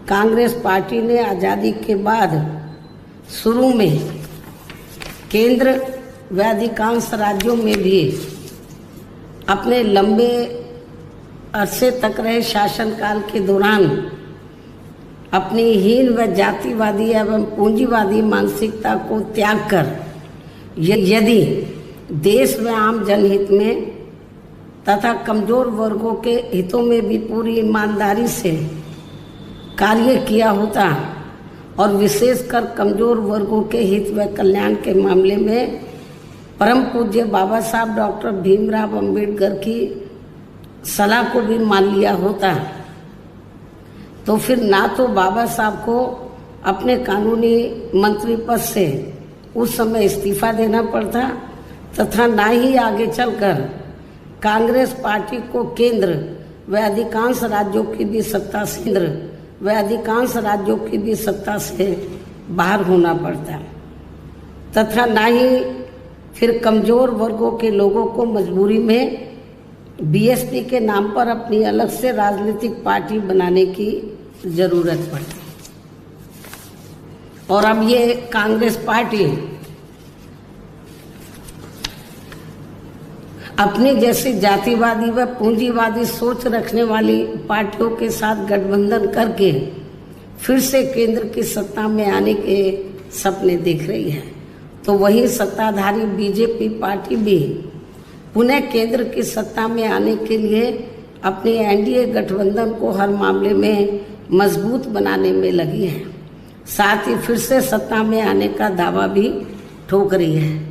Congress party ने आज़ादी के बाद शुरू में केंद्र व अधिकांश राज्यों में भी अपने लंबे अरसे तक रहे शासनकाल के दौरान अपनी हीन व जातिवादी एवं पूंजीवादी मानसिकता को त्याग कर यदि देश व आम जनहित में तथा कमजोर वर्गों के हितों में भी पूरी ईमानदारी से कार्य किया होता और विशेषकर कमजोर वर्गों के हित व कल्याण के मामले में परम पूज्य बाबा साहब डॉक्टर भीमराव अंबेडकर की सलाह को भी मान लिया होता, तो फिर ना तो बाबा साहब को अपने कानूनी मंत्री पद से उस समय इस्तीफा देना पड़ता तथा ना ही आगे चलकर कांग्रेस पार्टी को केंद्र व अधिकांश राज्यों की भी सत्ता से बाहर होना पड़ता तथा ना ही फिर कमजोर वर्गों के लोगों को मजबूरी में बीएसपी के नाम पर अपनी अलग से राजनीतिक पार्टी बनाने की जरूरत पड़ती। और अब ये कांग्रेस पार्टी अपनी जैसी जातिवादी व पूंजीवादी सोच रखने वाली पार्टियों के साथ गठबंधन करके फिर से केंद्र की सत्ता में आने के सपने देख रही है, तो वही सत्ताधारी बीजेपी पार्टी भी पुनः केंद्र की सत्ता में आने के लिए अपने एनडीए गठबंधन को हर मामले में मजबूत बनाने में लगी है। साथ ही फिर से सत्ता में आने का दावा भी ठोक रही है।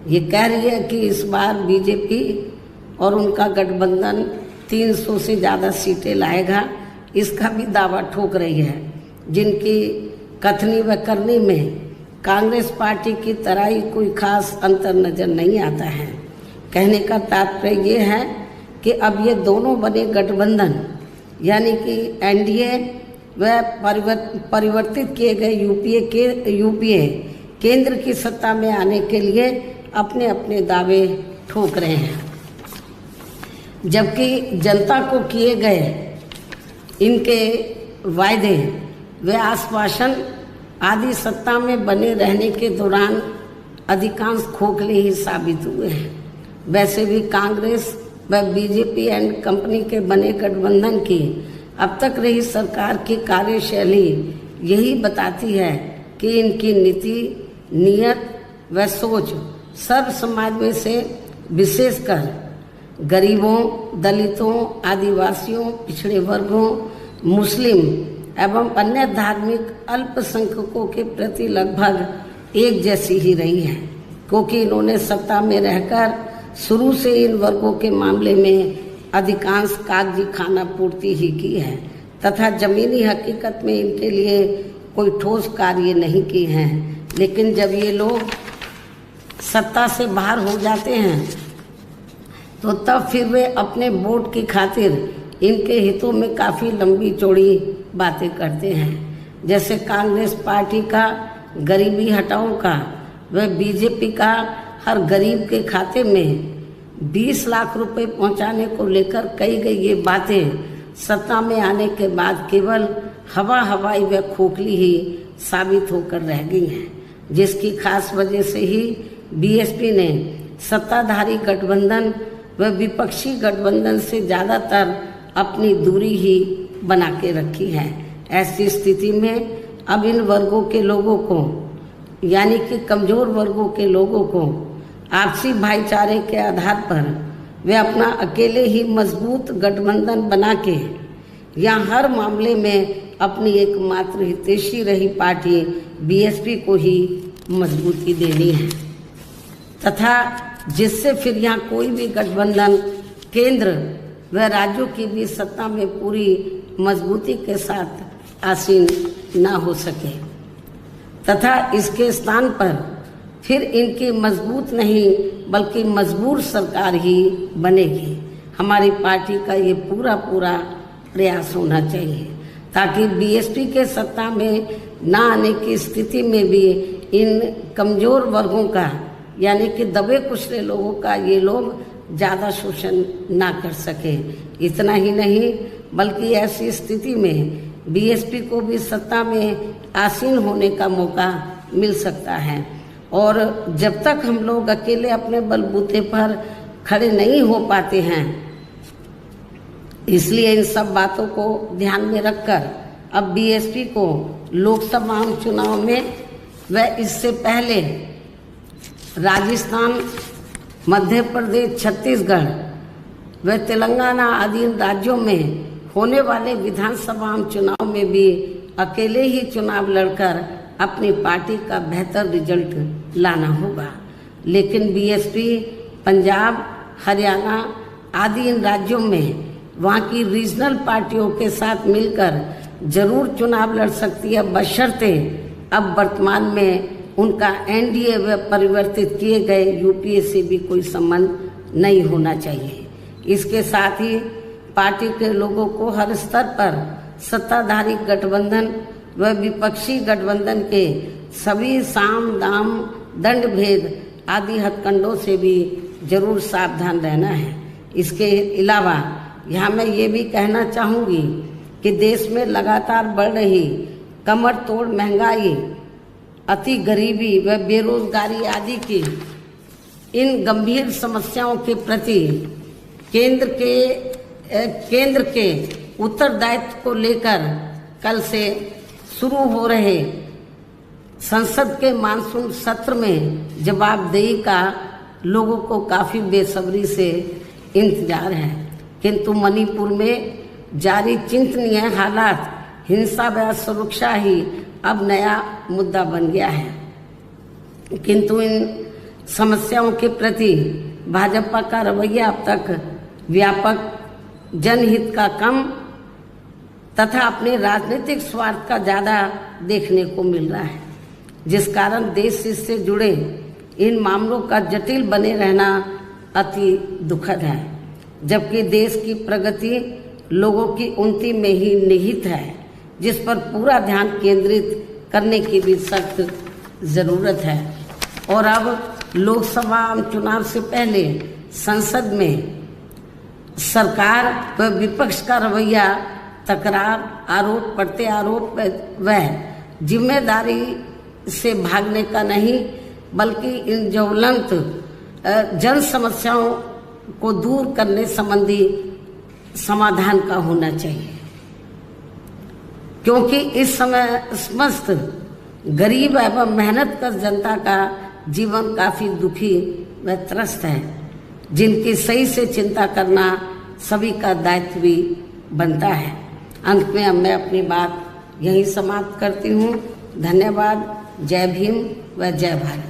ये कह रही है कि इस बार बीजेपी और उनका गठबंधन 300 से ज़्यादा सीटें लाएगा, इसका भी दावा ठोक रही है, जिनकी कथनी व करनी में कांग्रेस पार्टी की तरह ही कोई खास अंतर नजर नहीं आता है। कहने का तात्पर्य ये है कि अब ये दोनों बने गठबंधन यानी कि एनडीए व परिवर्तित किए गए यूपीए केंद्र की सत्ता में आने के लिए अपने अपने दावे ठोक रहे हैं, जबकि जनता को किए गए इनके वायदे व आश्वासन आदि सत्ता में बने रहने के दौरान अधिकांश खोखले ही साबित हुए हैं। वैसे भी कांग्रेस व बीजेपी एंड कंपनी के बने गठबंधन की अब तक रही सरकार की कार्यशैली यही बताती है कि इनकी नीति, नियत व सोच सर्व समाज में से विशेषकर गरीबों, दलितों, आदिवासियों, पिछड़े वर्गों, मुस्लिम एवं अन्य धार्मिक अल्पसंख्यकों के प्रति लगभग एक जैसी ही रही है, क्योंकि इन्होंने सत्ता में रहकर शुरू से इन वर्गों के मामले में अधिकांश कागजी खाना पूर्ति ही की है तथा जमीनी हकीकत में इनके लिए कोई ठोस कार्य नहीं की है। लेकिन जब ये लोग सत्ता से बाहर हो जाते हैं तो तब फिर वे अपने वोट की खातिर इनके हितों में काफ़ी लंबी चौड़ी बातें करते हैं। जैसे कांग्रेस पार्टी का गरीबी हटाओ का व बीजेपी का हर गरीब के खाते में 20 लाख रुपए पहुंचाने को लेकर कही गई ये बातें सत्ता में आने के बाद केवल हवाई व खोखली ही साबित होकर रह गई हैं, जिसकी खास वजह से ही बीएसपी ने सत्ताधारी गठबंधन व विपक्षी गठबंधन से ज़्यादातर अपनी दूरी ही बना के रखी है। ऐसी स्थिति में अब इन वर्गों के लोगों को यानी कि कमजोर वर्गों के लोगों को आपसी भाईचारे के आधार पर वे अपना अकेले ही मजबूत गठबंधन बना के या हर मामले में अपनी एकमात्र हितैषी रही पार्टी बीएसपी को ही मजबूती देनी है तथा जिससे फिर यहाँ कोई भी गठबंधन केंद्र व राज्यों की भी सत्ता में पूरी मजबूती के साथ आसीन ना हो सके तथा इसके स्थान पर फिर इनकी मजबूत नहीं बल्कि मजबूर सरकार ही बनेगी। हमारी पार्टी का ये पूरा प्रयास होना चाहिए ताकि बीएसपी के सत्ता में ना आने की स्थिति में भी इन कमजोर वर्गों का यानी कि दबे कुचले लोगों का ये लोग ज़्यादा शोषण ना कर सके। इतना ही नहीं बल्कि ऐसी स्थिति में बीएसपी को भी सत्ता में आसीन होने का मौका मिल सकता है। और जब तक हम लोग अकेले अपने बलबूते पर खड़े नहीं हो पाते हैं, इसलिए इन सब बातों को ध्यान में रखकर अब बीएसपी को लोकसभा चुनाव में व इससे पहले राजस्थान, मध्य प्रदेश, छत्तीसगढ़ व तेलंगाना आदि राज्यों में होने वाले विधानसभा चुनाव में भी अकेले ही चुनाव लड़कर अपनी पार्टी का बेहतर रिजल्ट लाना होगा। लेकिन बीएसपी पंजाब, हरियाणा आदि इन राज्यों में वहाँ की रीजनल पार्टियों के साथ मिलकर जरूर चुनाव लड़ सकती है, बशर्ते अब वर्तमान में उनका एनडीए व परिवर्तित किए गए यूपीए से भी कोई संबंध नहीं होना चाहिए। इसके साथ ही पार्टी के लोगों को हर स्तर पर सत्ताधारी गठबंधन व विपक्षी गठबंधन के सभी साम दाम दंड भेद आदि हथकंडों से भी जरूर सावधान रहना है। इसके अलावा यहाँ मैं ये भी कहना चाहूँगी कि देश में लगातार बढ़ रही कमर तोड़ महंगाई, अति गरीबी व बेरोजगारी आदि की इन गंभीर समस्याओं के प्रति केंद्र के उत्तरदायित्व को लेकर कल से शुरू हो रहे संसद के मानसून सत्र में जवाबदेही का लोगों को काफी बेसब्री से इंतजार है। किंतु मणिपुर में जारी चिंतनीय हालात, हिंसा व सुरक्षा ही अब नया मुद्दा बन गया है। किंतु इन समस्याओं के प्रति भाजपा का रवैया अब तक व्यापक जनहित का कम तथा अपने राजनीतिक स्वार्थ का ज़्यादा देखने को मिल रहा है, जिस कारण देश से जुड़े इन मामलों का जटिल बने रहना अति दुखद है। जबकि देश की प्रगति लोगों की उन्नति में ही निहित है, जिस पर पूरा ध्यान केंद्रित करने की भी सख्त ज़रूरत है। और अब लोकसभा चुनाव से पहले संसद में सरकार व विपक्ष का रवैया तकरार, आरोप प्रत्यारोप व जिम्मेदारी से भागने का नहीं, बल्कि इन ज्वलंत जन समस्याओं को दूर करने संबंधी समाधान का होना चाहिए। क्योंकि इस समय समस्त गरीब एवं मेहनत कर जनता का जीवन काफी दुखी व त्रस्त है, जिनकी सही से चिंता करना सभी का दायित्व भी बनता है। अंत में अब मैं अपनी बात यहीं समाप्त करती हूँ। धन्यवाद। जय भीम व जय भारत।